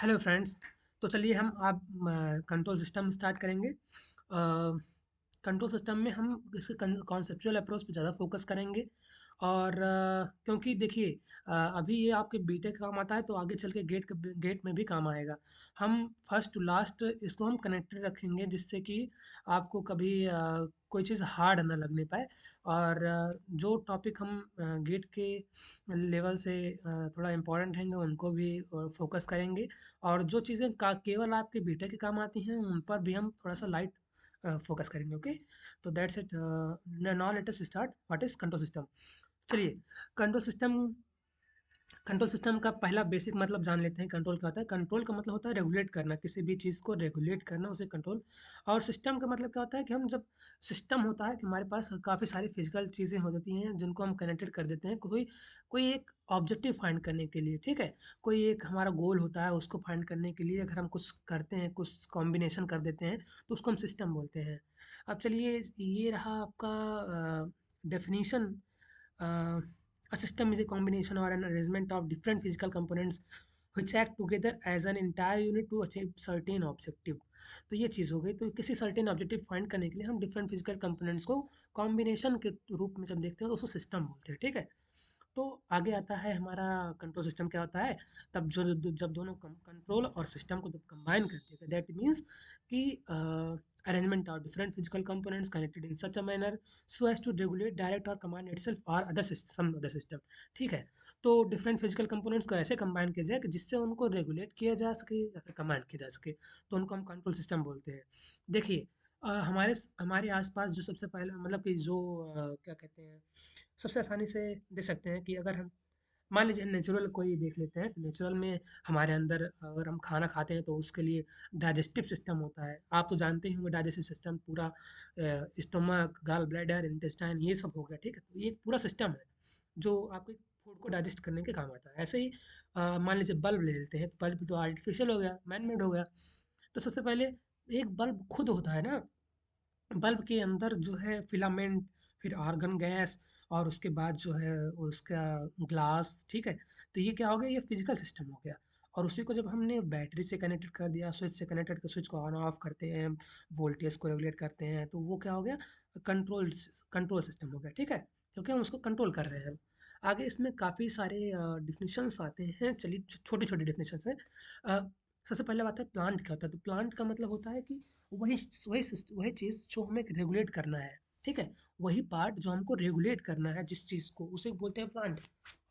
Hello friends. तो चलिए हम आप कंट्रोल सिस्टम स्टार्ट करेंगे। कंट्रोल सिस्टम में हम इस कॉन्सेप्चुअल अप्रोच पे ज़्यादा फोकस करेंगे। और क्योंकि देखिए, अभी ये आपके बीटेक काम आता है तो आगे चल के गेट में भी काम आएगा। हम फर्स्ट टू लास्ट इसको हम कनेक्टेड रखेंगे जिससे कि आपको कभी कोई चीज़ हार्ड ना लगने पाए। और जो टॉपिक हम गेट के लेवल से थोड़ा इम्पोर्टेंट रहेंगे उनको भी फोकस करेंगे। और जो चीज़ें का केवल आपके बीटेक के काम आती हैं उन पर भी हम थोड़ा सा लाइट फोकस करेंगे। ओके, तो that's it. Now let us start what is control system. चलिए, कंट्रोल सिस्टम कंट्रोल सिस्टम का पहला बेसिक मतलब जान लेते हैं। कंट्रोल क्या होता है? कंट्रोल का मतलब होता है रेगुलेट करना, किसी भी चीज़ को रेगुलेट करना उसे कंट्रोल। और सिस्टम का मतलब क्या होता है कि हम जब सिस्टम होता है कि हमारे पास काफ़ी सारी फिजिकल चीज़ें हो जाती हैं जिनको हम कनेक्टेड कर देते हैं कोई कोई एक ऑब्जेक्टिव फाइंड करने के लिए। ठीक है, कोई एक हमारा गोल होता है, उसको फाइंड करने के लिए अगर हम कुछ करते हैं, कुछ कॉम्बिनेशन कर देते हैं तो उसको हम सिस्टम बोलते हैं। अब चलिए, ये रहा आपका definition. A system is a combination or an arrangement of different physical components which act together as an entire unit to achieve certain objective। तो ये चीज़ हो गई। तो किसी सर्टेन ऑब्जेक्टिव फाइंड करने के लिए हम डिफरेंट फिजिकल कंपोनेंट्स को कॉम्बिनेशन के रूप में जब देखते हैं तो उसको सिस्टम बोलते हैं। ठीक है, तो आगे आता है हमारा कंट्रोल सिस्टम क्या होता है। तब जो जब दोनों कंट्रोल और सिस्टम को जब कंबाइन करते हैं दैट मीन्स कि arrangement of different physical components connected in such a manner so as to regulate direct और कमांड इटसेल्फ और अदर सिस्टम अदर सिस्टम। ठीक है, तो डिफरेंट फिजिकल कंपोनेंट्स को ऐसे कंबाइन किया जाए कि जिससे उनको रेगुलेट किया जा सके या फिर कमांड किया जा सके, तो उनको हम कंट्रोल सिस्टम बोलते हैं। देखिए, हमारे आसपास जो सबसे पहले मतलब कि जो क्या कहते हैं, सबसे आसानी से देख सकते हैं कि अगर हम मान लीजिए नेचुरल कोई देख लेते हैं तो नेचुरल में हमारे अंदर अगर हम खाना खाते हैं तो उसके लिए डाइजेस्टिव सिस्टम होता है। आप तो जानते ही होंगे डाइजेस्टिव सिस्टम पूरा स्टोमक, गॉल ब्लैडर, इंटेस्टाइन ये सब हो गया। ठीक है, तो ये एक पूरा सिस्टम है जो आपके फूड को डाइजेस्ट करने के काम आता है। ऐसे ही मान लीजिए बल्ब ले लेते हैं तो बल्ब तो आर्टिफिशियल हो गया, मैन मेड हो गया। तो सबसे पहले एक बल्ब खुद होता है ना, बल्ब के अंदर जो है फिलामेंट, फिर आर्गन गैस, और उसके बाद जो है उसका ग्लास। ठीक है, तो ये क्या हो गया, ये फिजिकल सिस्टम हो गया। और उसी को जब हमने बैटरी से कनेक्टेड कर दिया, स्विच से कनेक्टेड कर, स्विच को ऑन ऑफ करते हैं, वोल्टेज को रेगुलेट करते हैं, तो वो क्या हो गया, कंट्रोल कंट्रोल सिस्टम हो गया। ठीक है, क्योंकि हम उसको कंट्रोल कर रहे हैं। आगे इसमें काफ़ी सारे डिफिनीशंस आते हैं। चलिए, छोटी छोटी डिफिनीशंस हैं। अ, सबसे पहले बात है प्लांट क्या होता है। तो प्लांट का मतलब होता है कि वही वही चीज़ जो हमें रेगुलेट करना है। ठीक है, वही पार्ट जो हमको रेगुलेट करना है जिस चीज़ को, उसे बोलते हैं प्लांट।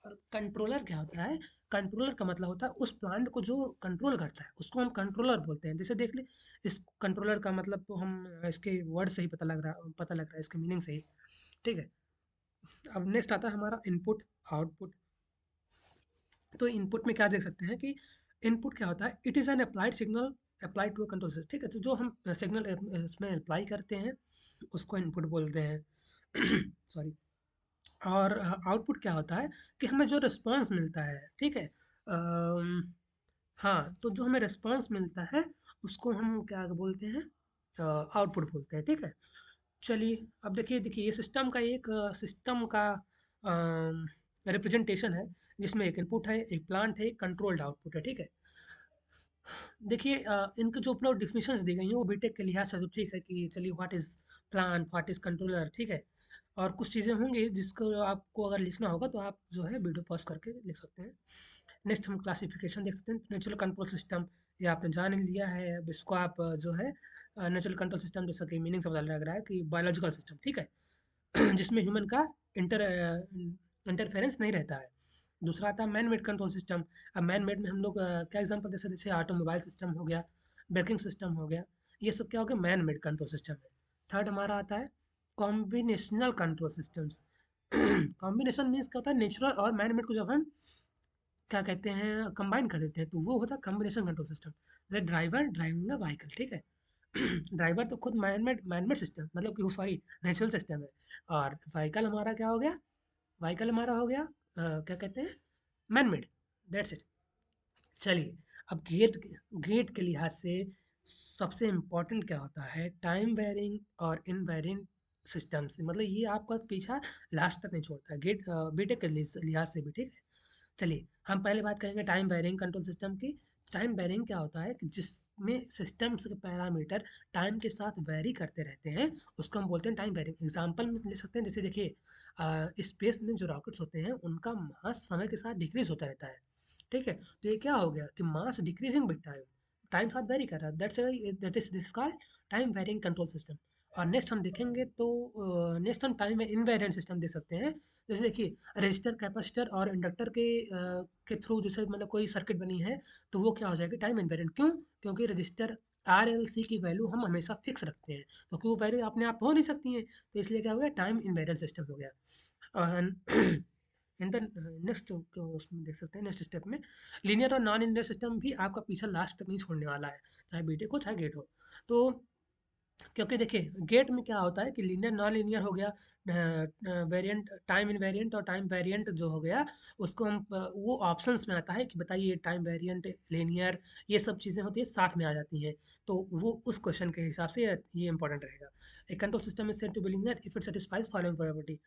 और कंट्रोलर क्या होता है? कंट्रोलर का मतलब होता है उस प्लांट को जो कंट्रोल करता है उसको हम कंट्रोलर बोलते हैं। जैसे देख ले, इस कंट्रोलर का मतलब तो हम इसके वर्ड से ही पता लग रहा है, इसके मीनिंग से ही। ठीक है, अब नेक्स्ट आता है हमारा इनपुट आउटपुट। तो इनपुट में क्या देख सकते हैं कि इनपुट क्या होता है, it is an applied signal applied to a control system. ठीक है, तो जो हम सिग्नल इसमें अप्लाई करते हैं उसको इनपुट बोलते हैं। सॉरी। और आउटपुट क्या होता है कि हमें जो रिस्पॉन्स मिलता है। ठीक है, हाँ, तो जो हमें रिस्पॉन्स मिलता है उसको हम क्या बोलते हैं, आउटपुट बोलते हैं। ठीक है, चलिए अब देखिए ये सिस्टम का एक सिस्टम का रिप्रेजेंटेशन है जिसमें एक इनपुट है, एक प्लांट है, एक कंट्रोल्ड आउटपुट है। ठीक है, देखिए इनके जो ऊपर डिफिनीशंस दी गई हैं वो बीटेक के लिहाज से तो ठीक है कि चलिए what is plant, what is controller. ठीक है, और कुछ चीज़ें होंगी जिसको आपको अगर लिखना होगा तो आप जो है वीडियो पॉज़ करके लिख सकते हैं। नेक्स्ट हम क्लासिफिकेशन देख सकते हैं। नेचुरल कंट्रोल सिस्टम, ये आपने जान ही लिया है। अब इसको आप जो है नेचुरल कंट्रोल सिस्टम जैसा कि मीनिंग से पता लग रहा है कि बायोलॉजिकल सिस्टम। ठीक है, जिसमें ह्यूमन का इंटर इंटरफेरेंस नहीं रहता है। दूसरा आता है मैन मेड कंट्रोल सिस्टम। अब मैन मेड में हम लोग क्या एग्जांपल दे सकते हैं, जैसे ऑटोमोबाइल सिस्टम हो गया, ब्रेकिंग सिस्टम हो गया। ये सब क्या हो गया, मैन मेड कंट्रोल सिस्टम है। थर्ड हमारा आता है combinational control systems. Combination means क्या होता है, नेचुरल और मैन मेड को जब हम क्या कहते हैं कंबाइन कर देते हैं तो वो होता है कॉम्बिनेशन कंट्रोल सिस्टम। जैसे ड्राइवर ड्राइविंग द व्हीकल। ठीक है, ड्राइवर तो खुद मैन मेड सिस्टम मतलब कि वो सॉरी नेचुरल सिस्टम है। और व्हीकल हमारा क्या हो गया, व्हीकल हमारा हो गया क्या कहते हैं, मैन मेड। That's it. चलिए, अब गेट के लिहाज से सबसे इम्पोर्टेंट क्या होता है, टाइम वेरिंग और इनवेरिएंट सिस्टम्स। मतलब ये आपका पीछा लास्ट तक नहीं छोड़ता है गेट बीटेक के लिहाज से भी। ठीक है, चलिए हम पहले बात करेंगे टाइम वेरिंग कंट्रोल सिस्टम की। टाइम वेरिंग क्या होता है कि जिसमें सिस्टम्स के पैरामीटर टाइम के साथ वेरी करते रहते हैं, उसको हम बोलते हैं टाइम वेरिंग। एग्जांपल में ले सकते हैं, जैसे देखिए स्पेस में जो रॉकेट्स होते हैं उनका मास समय के साथ डिक्रीज होता रहता है, ठीक है। तो ये क्या हो गया कि mass decreasing with time, time साथ वेरी कर रहा है, that is this called time varying control system. और नेक्स्ट हम देखेंगे तो नेक्स्ट हम टाइम इनवेरिएंट सिस्टम दे सकते हैं। जैसे देखिए रजिस्टर, कैपेसिटर और इंडक्टर के थ्रू जैसे मतलब कोई सर्किट बनी है, तो वो क्या हो जाएगी टाइम इनवेरिएंट। क्यों? क्योंकि रजिस्टर आर एल सी की वैल्यू हम हमेशा फिक्स रखते हैं, क्योंकि वो वैल्यू अपने आप हो नहीं सकती है, तो इसलिए क्या हो गया टाइम इनवेरिएंट सिस्टम हो गया। और इन द नेक्स्ट उसमें देख सकते हैं नेक्स्ट स्टेप में लीनियर और नॉन लीनियर सिस्टम भी आपका पीछा लास्ट तक नहीं छोड़ने वाला है, चाहे बीटेक हो चाहे गेट हो। तो क्योंकि देखिए गेट में क्या होता है कि लीनियर नॉन लीनियर हो गया, वेरिएंट टाइम इनवेरिएंट और टाइम वेरिएंट जो हो गया, उसको हम वो ऑप्शंस में आता है कि बताइए टाइम वेरिएंट लीनियर, ये सब चीज़ें होती है साथ में आ जाती हैं, तो वो उस क्वेश्चन के हिसाब से ये इंपॉर्टेंट रहेगा। A control system is said to be linear if it satisfies following property.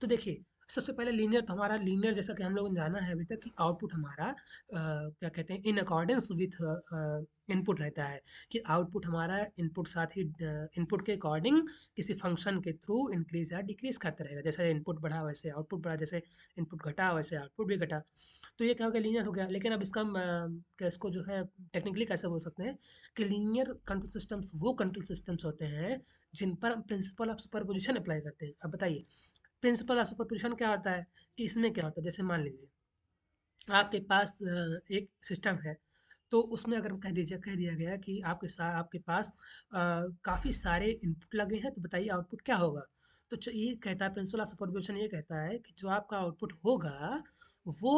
तो देखिए सबसे पहले लीनियर तो हमारा लीनियर जैसा कि हम लोगों ने जाना है अभी तक कि आउटपुट हमारा क्या कहते हैं इन अकॉर्डेंस विथ इनपुट रहता है, कि आउटपुट हमारा इनपुट साथ ही इनपुट के अकॉर्डिंग किसी फंक्शन के थ्रू इंक्रीज या डिक्रीज करते रहेगा, जैसे इनपुट बढ़ा वैसे आउटपुट बढ़ा, जैसे इनपुट घटा वैसे आउटपुट भी घटा। तो ये क्या हो गया लीनियर हो गया। लेकिन अब इसका इसको जो है टेक्निकली कैसे बोल सकते हैं कि लीनियर कंट्रोल सिस्टम्स वो कंट्रोल सिस्टम्स होते हैं जिन पर प्रिंसिपल ऑफ सुपरपोजिशन अप्लाई करते हैं। अब बताइए प्रिंसिपल ऑफ सुपरपोजिशन क्या होता है, कि इसमें क्या होता है, जैसे मान लीजिए आपके पास एक सिस्टम है, तो उसमें अगर कह दिया गया कि आपके पास काफ़ी सारे इनपुट लगे हैं, तो बताइए आउटपुट क्या होगा। तो ये कहता है प्रिंसिपल ऑफ सुपरपोजिशन, ये कहता है कि जो आपका आउटपुट होगा वो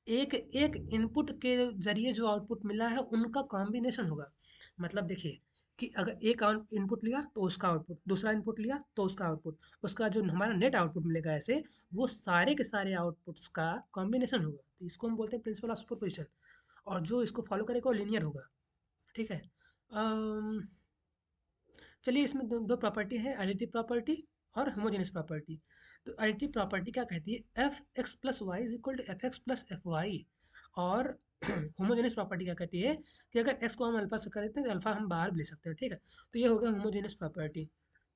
एक एक इनपुट के जरिए जो आउटपुट मिला है उनका कॉम्बिनेशन होगा। मतलब देखिए कि अगर एक इनपुट लिया तो उसका आउटपुट, दूसरा इनपुट लिया तो उसका आउटपुट, उसका जो हमारा नेट आउटपुट मिलेगा ऐसे, वो सारे के सारे आउटपुट्स का कॉम्बिनेशन होगा, तो इसको हम बोलते हैं प्रिंसिपल ऑफ सुपरपोजिशन। और जो इसको फॉलो करेगा वो लीनियर होगा, ठीक है। अम, चलिए इसमें दो प्रॉपर्टी है, एडिटिव प्रॉपर्टी और होमोजेनियस प्रॉपर्टी। तो एडिटिव प्रॉपर्टी क्या कहती है, F X plus Y is equal to F X plus F Y. और होमोजेनियस प्रॉपर्टी क्या कहती है कि अगर एक्स को हम अल्फा से करते हैं तो अल्फा हम बाहर भी ले सकते हैं, ठीक है। तो ये हो गया होमोजेनियस प्रॉपर्टी।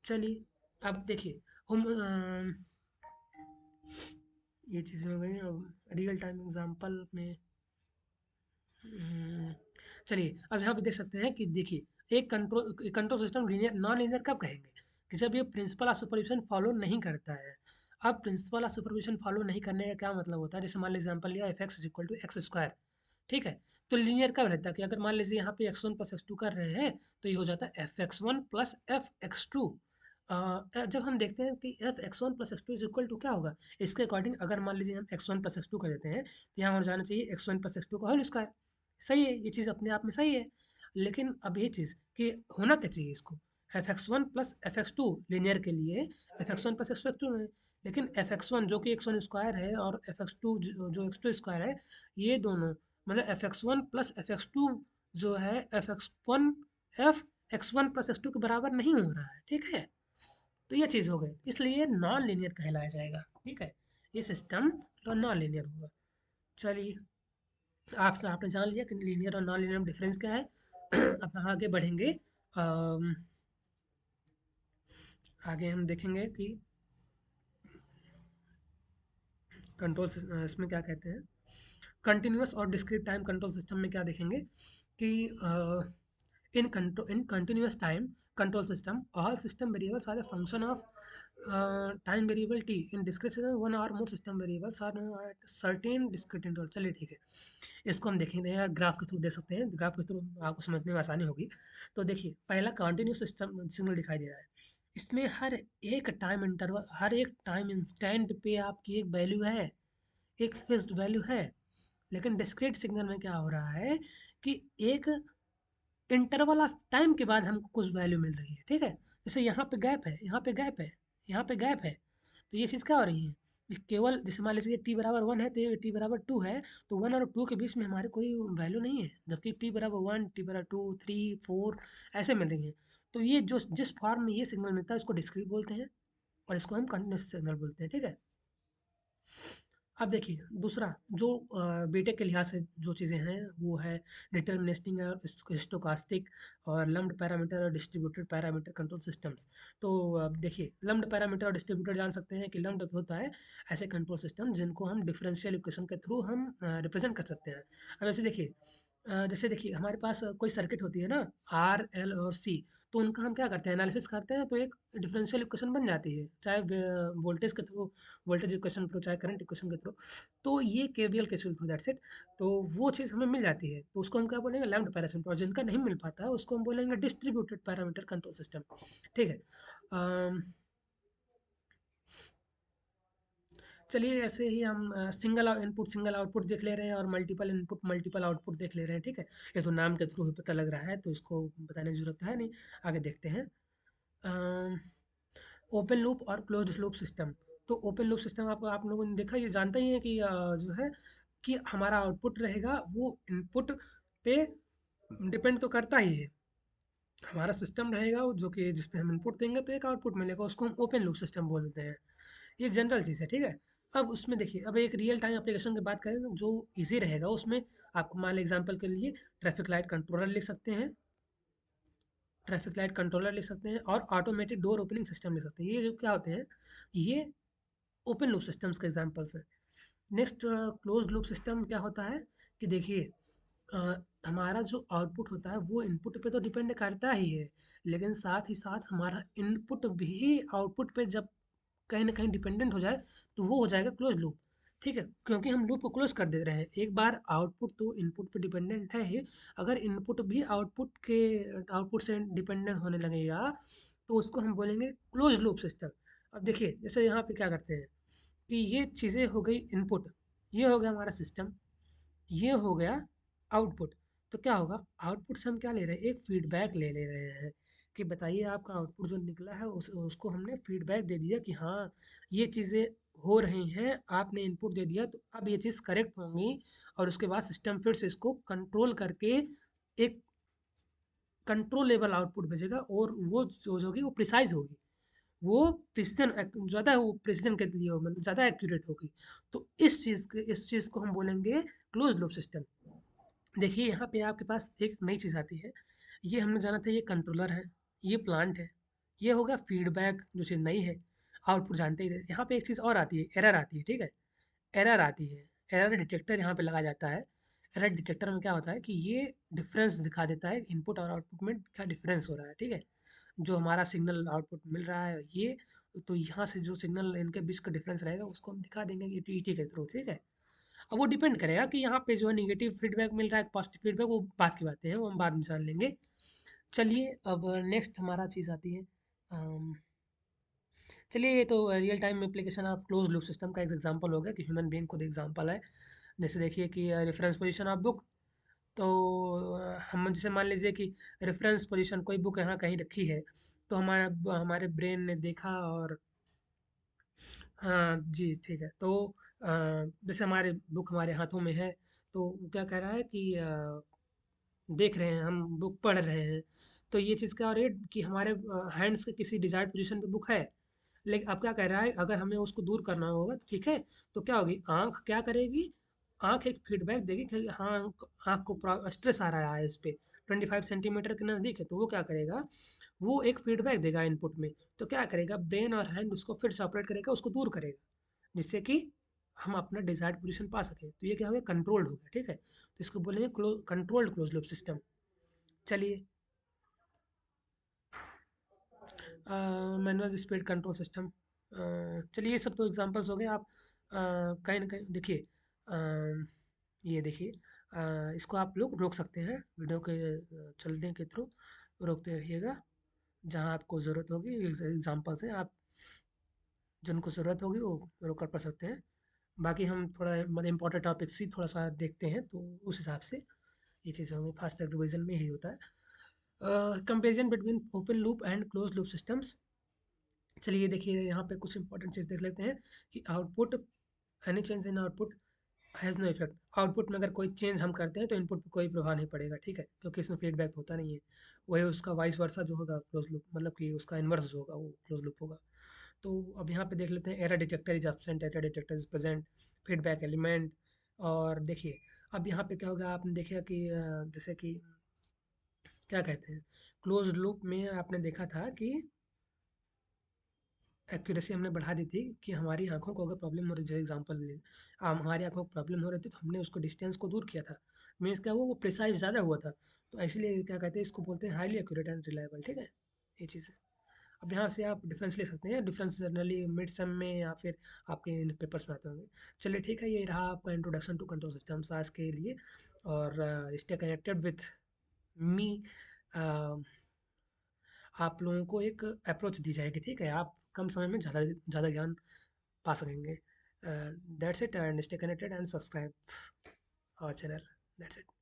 चलिए अब देखिए हम ये चीज़ें हो गई। अब रियल टाइम एग्जांपल में हम्म, चलिए अब यहाँ पे देख सकते हैं कि देखिए एक control system linear non linear कब कहेंगे, कि जब ये प्रिंसिपल ऑफ सुपरविजन फॉलो नहीं करता है। अब प्रिंसिपल ऑफ सुपरविजन फॉलो नहीं करने का क्या मतलब होता है, जैसे मान लीजिए एग्जांपल लिया F X is equal to X square, ठीक है। तो लीनियर कब रहता है कि अगर मान लीजिए यहाँ पे X one plus X two कर रहे हैं, तो ये हो जाता है F X one plus F X two. जब हम देखते हैं कि F X one plus X two is equal to क्या होगा, इसके अकॉर्डिंग अगर मान लीजिए हम X one plus X two कर देते हैं, तो यहाँ हो जाना चाहिए X one plus X two का होल स्क्वायर। सही है, ये चीज़ अपने आप में सही है। लेकिन अब ये चीज़ कि होना क्या चाहिए इसको, F X one plus F X two linear के लिए F X one plus X two है। लेकिन एफ एक्स वन जो कि एक्स वन स्क्वायर है और एफ एक्स टू जो एक्स टू स्क्वायर है, ये दोनों मतलब F X one plus F X two जो है F X one F X one plus X two के बराबर नहीं हो रहा है, ठीक है। तो ये चीज़ हो गई, इसलिए नॉन लीनियर कहलाया जाएगा, ठीक है। ये सिस्टम नॉन लीनियर होगा। चलिए आपसे आपने जान लिया कि लीनियर और नॉन लीनियर में डिफरेंस क्या है। अब हम आगे बढ़ेंगे। अम, आगे हम देखेंगे कि कंट्रोल इसमें क्या कहते हैं, कंटिन्यूअस और डिस्क्रीट टाइम कंट्रोल सिस्टम में क्या देखेंगे कि in continuous time control system all system variables are the function of time variable T. In discrete system one और more system variables are at certain discrete interval. चलिए ठीक है, इसको हम देखेंगे यार ग्राफ के थ्रू देख सकते हैं, ग्राफ के थ्रू आपको समझने में आसानी होगी। तो देखिए पहला कंटिन्यूस सिस्टम सिग्नल दिखाई दे रहा है, इसमें हर एक टाइम इंटरवल हर एक टाइम इंस्टेंट पे आपकी एक वैल्यू है, एक फिक्स्ड वैल्यू है। लेकिन डिस्क्रीट सिग्नल में क्या हो रहा है कि एक इंटरवल ऑफ टाइम के बाद हमको कुछ वैल्यू मिल रही है, ठीक है। जैसे यहाँ पे गैप है, यहाँ पे गैप है, यहाँ पे गैप है, तो ये चीज़ क्या हो रही है, ये केवल जैसे मान लीजिए टी बराबर वन है तो ये टी बराबर टू है, तो वन और टू के बीच में हमारे कोई वैल्यू नहीं है, जबकि टी बराबर वन, टी बराबर टू, थ्री, फोर ऐसे मिल रही हैं। तो ये जो जिस फॉर्म में ये सिग्नल मिलता है इसको डिस्क्रीट बोलते हैं, और इसको हम कंटिन्यूस सिग्नल बोलते हैं, ठीक है। अब देखिए दूसरा जो बीटेक के लिहाज से जो चीज़ें हैं वो है डिटर्मिनिस्टिक और स्टोकास्टिक और लम्प्ड पैरामीटर और डिस्ट्रीब्यूटेड पैरामीटर कंट्रोल सिस्टम्स। तो अब देखिए लम्प्ड पैरामीटर और डिस्ट्रीब्यूटेड जान सकते हैं कि लम्प्ड होता है ऐसे कंट्रोल सिस्टम जिनको हम डिफरेंशियल इक्वेशन के थ्रू हम रिप्रेजेंट कर सकते हैं। अब ऐसे देखिए जैसे देखिए हमारे पास कोई सर्किट होती है ना, आर एल और सी, तो उनका हम क्या करते हैं एनालिसिस करते हैं तो एक डिफरेंशियल इक्वेशन बन जाती है, चाहे वोल्टेज के थ्रू, वोल्टेज इक्वेशन थ्रू, चाहे करंट इक्वेशन के थ्रू। तो ये केवीएल के थ्रू, दैट्स इट। तो वो चीज़ हमें मिल जाती है तो उसको हम क्या बोलेंगे लैम्प्ड पैरामीटर, और जिनका नहीं मिल पाता है उसको हम बोलेंगे डिस्ट्रीब्यूटेड पैरामीटर कंट्रोल सिस्टम। ठीक है। अम, चलिए ऐसे ही हम सिंगल इनपुट सिंगल आउटपुट देख ले रहे हैं और मल्टीपल इनपुट मल्टीपल आउटपुट देख ले रहे हैं। ठीक है, ये तो नाम के थ्रू ही पता लग रहा है तो इसको बताने की जरूरत है नहीं। आगे देखते हैं। ओपन लूप और क्लोज्ड लूप सिस्टम। तो ओपन लूप सिस्टम आप लोगों ने देखा, ये जानते ही हैं कि जो है कि हमारा आउटपुट रहेगा वो इनपुट पे डिपेंड तो करता ही है। हमारा सिस्टम रहेगा वो जो कि जिसपे हम इनपुट देंगे तो एक आउटपुट मिलेगा, उसको हम ओपन लूप सिस्टम बोलते हैं। ये जनरल चीज़ है। ठीक है। अब उसमें देखिए, अब एक रियल टाइम एप्लीकेशन की बात करें जो इजी रहेगा उसमें, आपको मान लीजिए एग्जांपल के लिए ट्रैफिक लाइट कंट्रोलर लिख सकते हैं, ट्रैफिक लाइट कंट्रोलर लिख सकते हैं और ऑटोमेटिक डोर ओपनिंग सिस्टम लिख सकते हैं। ये जो क्या होते हैं, ये ओपन लूप सिस्टम्स के एग्जांपल्स हैं। नेक्स्ट क्लोज्ड लूप सिस्टम क्या होता है कि देखिए अ, हमारा जो आउटपुट होता है वो इनपुट पे तो डिपेंड करता ही है, लेकिन साथ ही साथ हमारा इनपुट भी आउटपुट पे जब कहीं न कहीं डिपेंडेंट हो जाए तो वो हो जाएगा क्लोज़ लूप। ठीक है? क्योंकि हम लूप को क्लोज़ कर दे रहे हैं। एक बार आउटपुट तो इनपुट पे डिपेंडेंट है ही, अगर इनपुट भी आउटपुट से डिपेंडेंट होने लगेगा तो उसको हम बोलेंगे क्लोज़ लूप सिस्टम। अब देखिए जैसे यहाँ पे क्या करते हैं कि ये चीज़ें हो गई इनपुट, ये हो गया हमारा सिस्टम, ये हो गया आउटपुट। तो क्या होगा, आउटपुट से हम क्या ले रहे हैं, एक फीडबैक ले रहे हैं कि बताइए आपका आउटपुट जो निकला है उसको हमने फीडबैक दे दिया कि हाँ ये चीज़ें हो रही हैं, आपने इनपुट दे दिया तो अब ये चीज़ करेक्ट होंगी। और उसके बाद सिस्टम फिर से इसको कंट्रोल करके एक कंट्रोलेबल आउटपुट भेजेगा और वो जो होगी वो प्रिसाइज होगी, वो प्रिसिजन ज़्यादा, वो प्रिसिजन के लिए मतलब ज़्यादा एक्यूरेट होगी। तो इस चीज़ को हम बोलेंगे क्लोज लूप सिस्टम। देखिए यहाँ पे आपके पास एक नई चीज़ आती है, ये हमने जाना था ये कंट्रोलर है, ये प्लांट है, ये हो गया फीडबैक जो चीज़ नई है। आउटपुट जानते ही थे। यहाँ पे एक चीज़ और आती है, एरर आती है। ठीक है, एरर आती है, एरर डिटेक्टर यहाँ पे लगाया जाता है। एरर डिटेक्टर में क्या होता है कि ये डिफरेंस दिखा देता है इनपुट और आउटपुट में क्या डिफरेंस हो रहा है। ठीक है, जो हमारा सिग्नल आउटपुट मिल रहा है ये, तो यहाँ से जो सिग्नल इनके बीच का डिफरेंस रहेगा उसको हम दिखा देंगे ये टी के थ्रू। ठीक है, अब वो डिपेंड करेगा कि यहाँ पे जो है निगेटिव फीडबैक मिल रहा है पॉजिटिव फीडबैक, वो बात की बातें हैं, वो हम बाद में जान लेंगे। चलिए अब नेक्स्ट हमारा चीज़ आती है। अम, चलिए ये तो real time application of close loop system का एक एग्जांपल हो गया कि ह्यूमन बीइंग खुद एग्जांपल है। जैसे देखिए कि रेफरेंस पोजीशन ऑफ बुक, तो हम जैसे मान लीजिए कि रेफरेंस पोजीशन कोई बुक यहाँ कहीं रखी है, तो हमारा हमारे ब्रेन ने देखा और हाँ जी ठीक है। तो जैसे हमारे बुक हमारे हाथों में है, तो वो क्या कह रहा है कि देख रहे हैं, हम बुक पढ़ रहे हैं, तो ये चीज़ क्या हो रही है कि हमारे हैंड्स के किसी डिजायर्ड पोजीशन पे बुक है, लेकिन अब क्या कह रहा है अगर हमें उसको दूर करना होगा तो ठीक है, तो क्या होगी, आँख क्या करेगी, आँख एक फीडबैक देगी कि हाँ आँख को स्ट्रेस आ रहा है इस पे, 25 सेंटीमीटर के नज़दीक है, तो वो क्या करेगा, वो एक फीडबैक देगा इनपुट में। तो क्या करेगा, ब्रेन और हैंड उसको फिर से ऑपरेट करेगा, उसको दूर करेगा, जिससे कि हम अपना डिजायर्ड पोजीशन पा सकें। तो ये क्या हो गया, कंट्रोल्ड हो गया। ठीक है, तो इसको बोलेंगे कंट्रोल्ड क्लोज लूप सिस्टम। चलिए मैनुअल स्पीड कंट्रोल सिस्टम। चलिए ये सब तो एग्जांपल्स हो गए। आप कहीं ना कहीं देखिए, ये देखिए, इसको आप लोग रोक सकते हैं वीडियो के चलने के थ्रू, रोकते रहिएगा जहाँ आपको ज़रूरत होगी। एग्जांपल्स हैं, आप जिनको ज़रूरत होगी वो रोक कर पढ़ सकते हैं। बाकी हम थोड़ा मतलब इम्पोर्टेंट टॉपिक्स ही थोड़ा सा देखते हैं, तो उस हिसाब से ये चीज़ें होंगी। फास्ट ट्रैक रिवीजन में यही होता है। Comparison between open loop and close loop systems. चलिए देखिए यहाँ पे कुछ इंपॉर्टेंट चीज़ देख लेते हैं कि output, any change in output has no effect. Output में अगर कोई चेंज हम करते हैं तो इनपुट पे कोई प्रभाव नहीं पड़ेगा। ठीक है, क्योंकि इसमें फीडबैक होता नहीं है। वही उसका वाइस वर्सा जो होगा क्लोज लूप, मतलब कि उसका इन्वर्स जो होगा वो क्लोज लूप होगा। तो अब यहाँ पे देख लेते हैं, error detector is absent, error detector is present, feedback element. और देखिए अब यहाँ पे क्या होगा, आपने देखा कि जैसे कि क्या कहते हैं, क्लोज्ड लूप में आपने देखा था कि एक्यूरेसी हमने बढ़ा दी थी कि हमारी आँखों को अगर प्रॉब्लम हो रही है, जैसे एग्जांपल ले, हमारी आँखों को प्रॉब्लम हो रही थी तो हमने उसको डिस्टेंस को दूर किया था। मीन्स क्या हुआ, वो प्रिसाइज़ ज़्यादा हुआ था। तो इसलिए क्या कहते हैं, इसको बोलते हैं हाईली एक्यूरेट एंड रिलायबल, ठीक है? ये चीज़ है। अब यहाँ से आप डिफरेंस ले सकते हैं, डिफरेंस जनरली मिड सेम में या फिर आपके इन पेपर्स में आते होंगे। चलिए ठीक है, ये रहा आपका इंट्रोडक्शन टू कंट्रोल सिस्टम्स आज के लिए। और स्टे कनेक्टेड विथ मी। आप लोगों को एक अप्रोच दी जाएगी, ठीक है? आप कम समय में ज़्यादा ज़्यादा ज्ञान पा सकेंगे। That's it, and stay connected and subscribe our channel. That's it.